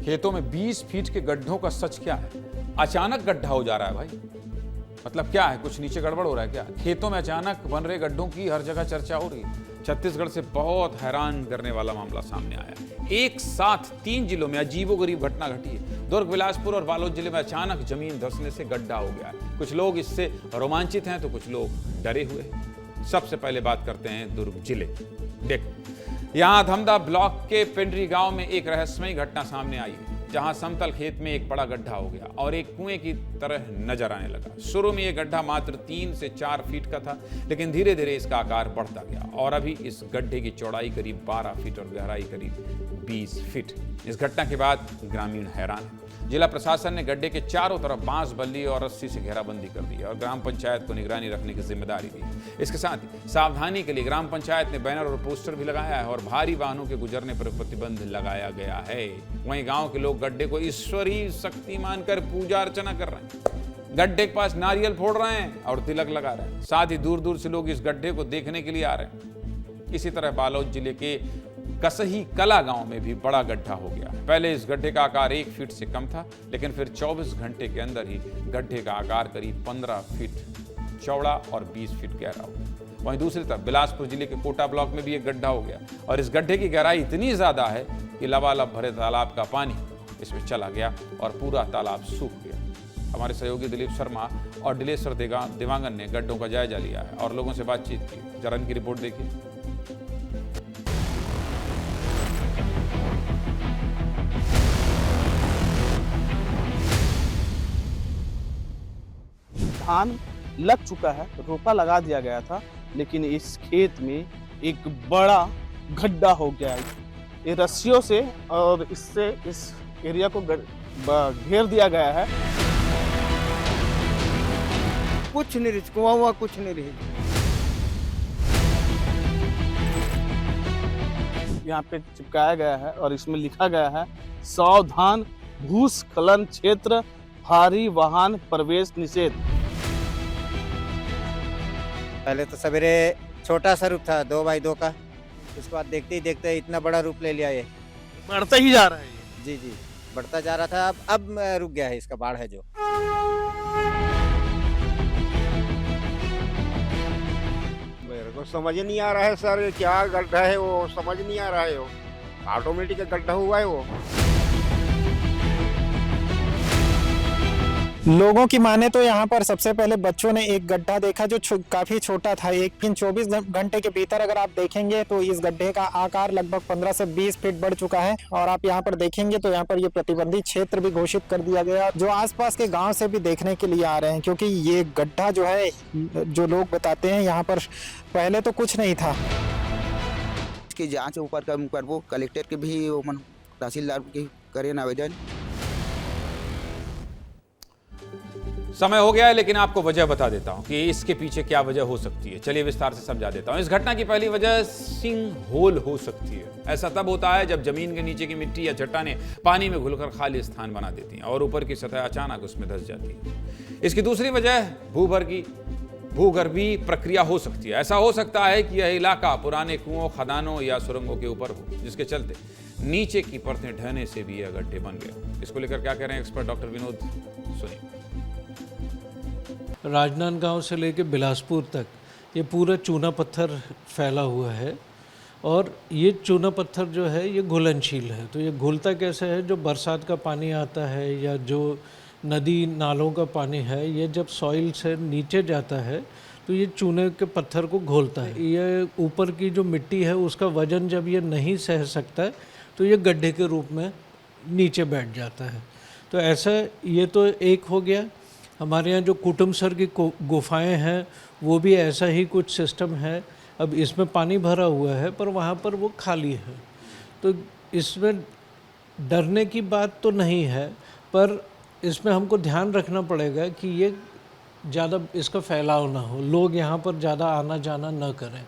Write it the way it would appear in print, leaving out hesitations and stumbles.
खेतों में 20 फीट के गड्ढों का सच क्या है? अचानक गड्ढा हो जा रहा है भाई, मतलब क्या है? कुछ नीचे गड़बड़ हो रहा है क्या? खेतों में अचानक बन रहे गड्ढों की हर जगह चर्चा हो रही है। छत्तीसगढ़ से बहुत हैरान करने वाला मामला सामने आया। एक साथ 3 जिलों में अजीबोगरीब घटना घटी है। दुर्ग, बिलासपुर और बालोद जिले में अचानक जमीन धंसने से गड्ढा हो गया है। कुछ लोग इससे रोमांचित हैं तो कुछ लोग डरे हुए हैं। सबसे पहले बात करते हैं दुर्ग जिले की। देखो, यहाँ धमदा ब्लॉक के पिंडरी गांव में एक रहस्यमयी घटना सामने आई है, जहां समतल खेत में एक बड़ा गड्ढा हो गया और एक कुएं की तरह नजर आने लगा। शुरू में यह गड्ढा मात्र 3 से 4 फीट का था, लेकिन धीरे धीरे इसका आकार बढ़ता गया और अभी इस गड्ढे की चौड़ाई करीब 12 फीट और गहराई करीब 20 फीट। इस घटना के बाद ग्रामीण हैरान है। जिला प्रशासन ने गड्ढे के चारों तरफ बांस बल्ली और रस्सी से घेराबंदी कर दी है और ग्राम पंचायत को निगरानी रखने की जिम्मेदारी दी है। इसके साथ ही सावधानी के लिए ग्राम पंचायत ने बैनर और पोस्टर भी लगाया है और भारी वाहनों के गुजरने पर प्रतिबंध लगाया गया है। वहीं गांव के लोग गड्ढे को ईश्वरीय शक्ति मानकर पूजा अर्चना कर रहे हैं। गड्ढे के पास नारियल फोड़ रहे हैं और तिलक लगा रहे हैं। साथ ही दूर दूर से लोग इस गड्ढे को देखने के लिए आ रहे हैं। इसी तरह बालोद जिले के कसही कला गांव में भी बड़ा गड्ढा हो गया। पहले इस गड्ढे का आकार 1 फीट से कम था, लेकिन फिर 24 घंटे के अंदर ही गड्ढे का आकार करीब 15 फीट चौड़ा और 20 फीट गहरा हो गया। वहीं दूसरी तरफ बिलासपुर जिले के कोटा ब्लॉक में भी एक गड्ढा हो गया और इस गड्ढे की गहराई इतनी ज्यादा है कि लबालब भरे तालाब का पानी इसमें चला गया और पूरा तालाब सूख गया। हमारे सहयोगी दिलीप शर्मा और दिलेश्वर देवांगन ने गड्ढों का जायजा लिया है और लोगों से बातचीत की। जरा इनकी रिपोर्ट देखिए। धान लग चुका है, रोपा लगा दिया गया था, लेकिन इस खेत में एक बड़ा गड्ढा हो गया है। ये रस्सियों से और इससे इस एरिया को घेर दिया गया है। कुछ नहीं रही, कुआं हुआ कुछ नहीं रही। यहाँ पे चिपकाया गया है और इसमें लिखा गया है, सावधान, भूस्खलन क्षेत्र, भारी वाहन प्रवेश निषेध। पहले तो सवेरे छोटा सा रूप था 2 बाई 2 का, उसके बाद देखते ही देखते इतना बड़ा रूप ले लिया। ये बढ़ता ही जा रहा है ये। जी जी, बढ़ता जा रहा था। अब रुक गया है, इसका बाढ़ है जो। मेरे को समझ नहीं आ रहा है सर, क्या गड्ढा है वो समझ नहीं आ रहा है। वो ऑटोमेटिक गड्ढा हुआ है वो। लोगों की माने तो यहाँ पर सबसे पहले बच्चों ने एक गड्ढा देखा जो काफी छोटा था। लेकिन 24 घंटे के भीतर अगर आप देखेंगे तो इस गड्ढे का आकार लगभग 15 से 20 फीट बढ़ चुका है। और आप यहाँ पर देखेंगे तो यहाँ पर ये प्रतिबंधित क्षेत्र भी घोषित कर दिया गया, जो आसपास के गांव से भी देखने के लिए आ रहे हैं, क्योंकि ये गड्ढा जो है, जो लोग बताते हैं यहाँ पर पहले तो कुछ नहीं था। इसकी जाँच ऊपर वो कलेक्टर के भी तहसीलदार की करें आवेदन। समय हो गया है, लेकिन आपको वजह बता देता हूं कि इसके पीछे क्या वजह हो सकती है। चलिए विस्तार से समझा देता हूं। इस घटना की पहली वजह सिंक होल हो सकती है। ऐसा तब होता है जब जमीन के नीचे की मिट्टी या चट्टानें पानी में घुलकर खाली स्थान बना देती हैं और ऊपर की सतह अचानक उसमें धंस जाती है। इसकी दूसरी वजह भूगर्भीय प्रक्रिया हो सकती है। ऐसा हो सकता है कि यह इलाका पुराने कुओं, खदानों या सुरंगों के ऊपर हो, जिसके चलते नीचे की परतें ढहने से भी यह गड्ढे बन गए। इसको लेकर क्या कह रहे हैं एक्सपर्ट डॉक्टर विनोद, सुनिए। राजनांदगांव से लेकर बिलासपुर तक ये पूरा चूना पत्थर फैला हुआ है और ये चूना पत्थर जो है ये घुलनशील है। तो ये घुलता कैसे है? जो बरसात का पानी आता है या जो नदी नालों का पानी है, ये जब सॉइल से नीचे जाता है तो ये चूने के पत्थर को घोलता है। ये ऊपर की जो मिट्टी है उसका वजन जब ये नहीं सह सकता है तो ये गड्ढे के रूप में नीचे बैठ जाता है। तो ऐसा ये तो एक हो गया। हमारे यहाँ जो कुटुमसर की गुफाएं हैं वो भी ऐसा ही कुछ सिस्टम है। अब इसमें पानी भरा हुआ है पर वहाँ पर वो खाली है, तो इसमें डरने की बात तो नहीं है, पर इसमें हमको ध्यान रखना पड़ेगा कि ये ज़्यादा इसका फैलाव ना हो, लोग यहाँ पर ज़्यादा आना जाना न करें।